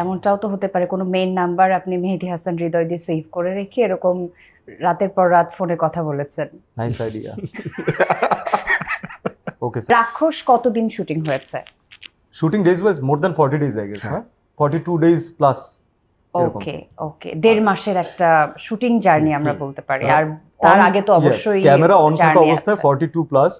এমনটাও তো হতে পারে কোনো মেইন নাম্বার আপনি মেহেদী হাসান হৃদয় দিয়ে সেভ করে রেখে এরকম রাতের পর রাত ফোনে কথা বলেছেন। Nice idea. ওকে রাক্ষস কতদিন শুটিং হয়েছে? Shooting days was more than 40 days I guess, হ্যাঁ। 42 days প্লাস। ওকে ওকে, 1.5 মাসের একটা শুটিং জার্নি আমরা বলতে পারি। আর হ্যাঁ। তার আগে তো অবশ্যই ক্যামেরা অন থাকা journey অবস্থায় আছে। 42 প্লাস,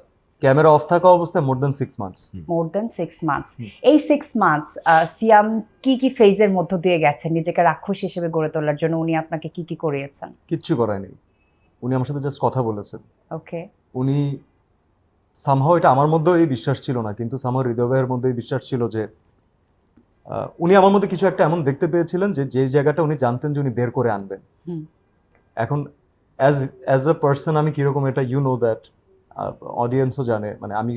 ক্যামেরা অফ থাকা অবস্থায় মোর দ্যান 6 months। মোর দেন 6 মান্থস। এই 6 মান্থস সিয়াম কি কি ফেজের মধ্য দিয়ে গেছেন নিজেকে রাক্ষস হিসেবে গড়ে তোলার জন্য? উনি আপনাকে কি কি করিয়েছেন? কিচ্ছু করায়নি, উনি আমার সাথে জাস্ট কথা বলেছেন। ওকে, উনি সামহাও, এটা আমার মধ্যেও এই বিশ্বাস ছিল না, কিন্তু সামহাও হৃদয় ভাইয়ের মধ্যে এই বিশ্বাস ছিল যে উনি আমার মধ্যে কিছু একটা এমন দেখতে পেয়েছিলেন যে যে জায়গাটা উনি জানতেন যে উনি বের করে আনবেন। হুম। এখন অ্যাজ এ পার্সন আমি কিরকম, এটা ইউ নো দ্যাট, অডিয়েন্সও জানে, মানে আমি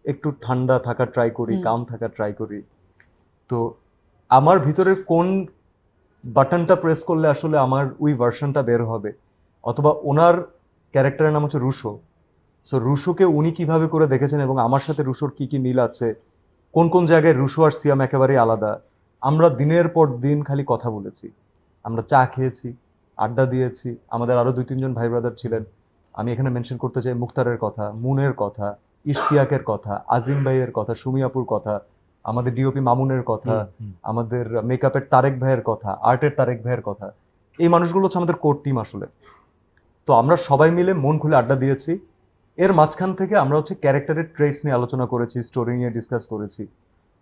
একটু ঠান্ডা থাকার ট্রাই করি, কাম থাকার ট্রাই করি। তো আমার ভিতরের কোন বাটনটা প্রেস করলে আসলে আমার ওই ভার্সনটা বের হবে, অথবা ওনার ক্যারেক্টারের নাম হচ্ছে রুশো। সো রুশোকে উনি কিভাবে করে দেখেছেন এবং আমার সাথে রুশোর কি কি মিল আছে, কোন কোন জায়গায় রুশো আর সিয়াম একেবারেই আলাদা। আমরা দিনের পর দিন খালি কথা বলেছি, আমরা চা খেয়েছি, আড্ডা দিয়েছি, আমাদের আরো 2-3 জন ভাই ব্রাদার ছিলেন। আমি এখানে মেনশন করতে চাই মুখতারের কথা, মুনের কথা, ইশতিয়াকের কথা, আজিম ভাইয়ের কথা, সুমি আপুর কথা, আমাদের ডিওপি মামুনের কথা, আমাদের মেকআপের তারেক ভাইয়ের কথা, আর্টের তারেক ভাইয়ের কথা। এই মানুষগুলো হচ্ছে আমাদের কোর টিম আসলে। তো আমরা সবাই মিলে মন খুলে আড্ডা দিয়েছি। এর মাঝখান থেকে আমরা হচ্ছে ক্যারেক্টারের ট্রেটস নিয়ে আলোচনা করেছি, স্টোরি নিয়ে ডিসকাস করেছি।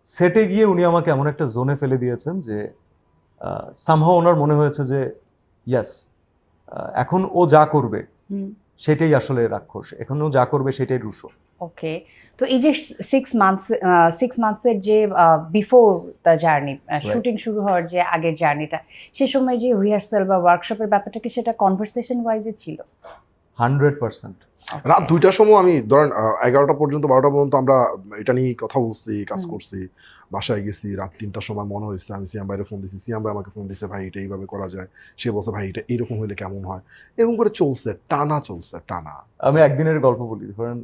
সেটে গিয়ে উনি আমাকে এমন একটা জোনে ফেলে দিয়েছেন যে সামহাও ওনার মনে হয়েছে যে ইয়াস, এখন ও যা করবে সেটাই আসলে রাক্ষস, এখন ও যা করবে সেটাই রুশো। ওকে। তো এই যে 6 মান্থসের যে বিফোর দ্য জার্নি, শুটিং শুরু হওয়ার যে আগের জার্নিটা, সে সময় যে রিহার্সাল বা ওয়ার্কশপের ব্যাপারটা কি সেটা কনভারসেশন ওয়াইজে ছিল? 100%। রাত 2টার সময় আমি ধরেন 11টা পর্যন্ত 12টা পর্যন্ত আমরা এটা নিয়ে কথা বলছি, কাজ করছি, বাসায় গেছি। রাত 3টার সময় মনে হয়েছে, আমি সিয়াম ভাইয়ের ফোন দিছি, সিয়াম ভাই আমাকে ফোন দিছে, ভাই এটা এইভাবে করা যায়। সে বলছে ভাই এটা এরকম হইলে কেমন হয়। এরকম করে চলছে, টানা চলছে, টানা। আমি একদিনের গল্প বলি। ধরেন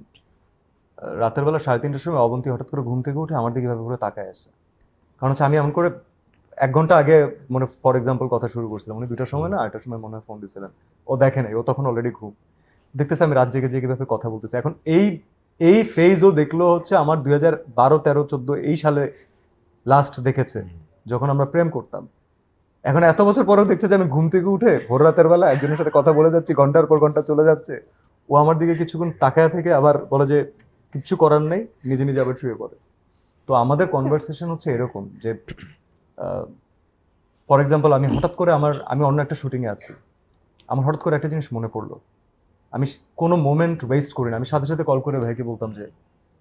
রাতের বেলা 3:30টার সময় অবন্তী হঠাৎ করে ঘুম থেকে উঠে আমার দিকে এভাবে করে তাকায় আসে। কারণ হচ্ছে আমি এমন করে 1 ঘন্টা আগে, মানে ফর এক্সাম্পল কথা শুরু করছিলাম, উনি 2টার সময় না 8টার সময় মনে হয় ফোন দিয়েছিলেন। ও দেখে নাই, ও তখন অলরেডি ঘুম। দেখতেছে আমি রাত জেগে জেগে এভাবে কথা বলতেছি। এখন এই ফেজ ও দেখলো হচ্ছে আমার 2012, 13, 14 এই সালে লাস্ট দেখেছে, যখন আমরা প্রেম করতাম। এখন এত বছর পরেও দেখছে যে আমি ঘুম থেকে উঠে ভোর রাতের বেলা একজনের সাথে কথা বলে যাচ্ছি, ঘন্টার পর ঘন্টা চলে যাচ্ছে। ও আমার দিকে কিছুক্ষণ তাকায় থেকে আবার বলে যে কিচ্ছু করার নেই, নিজে নিজে আবার শুয়ে পড়ে। তো আমাদের কনভারসেশন হচ্ছে এরকম যে ফর এক্সাম্পল আমি হঠাৎ করে আমি অন্য একটা শুটিংয়ে আছি, আমার হঠাৎ করে একটা জিনিস মনে পড়লো। আমি কোনো মোমেন্ট ওয়েস্ট করি না, আমি সাথে সাথে কল করে ভাইকে বলতাম যে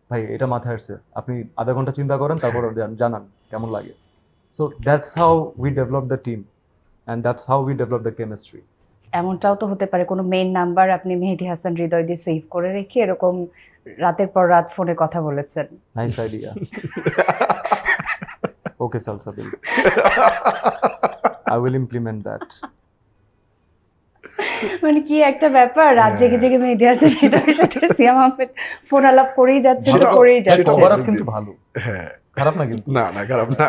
ভাই এটা মাথায় আসছে, আপনি আধা ঘন্টা চিন্তা করেন, তারপর জানান কেমন লাগে। So that's how we develop the team and that's how we develop the chemistry. এমনটাও তো হতে পারে কোনো মেইন নাম্বার আপনি মেহেদী হাসান হৃদয় দিয়ে সেভ করে রেখে এরকম রাতের পর রাত ফোনে কথা বলেছেন। Nice idea. Okay Salsabil, I will implement that. মানে কি একটা ব্যাপার, রাত জেগে জেগে মেহেদী হাসান হৃদয়ের সাথে সিয়াম আহমেদ ফোন আলাপ করেই যাচ্ছেন, তো করেই যাচ্ছেন। ওভারঅল কিন্তু ভালো, হ্যাঁ, খারাপ না কিন্তু। না খারাপ না।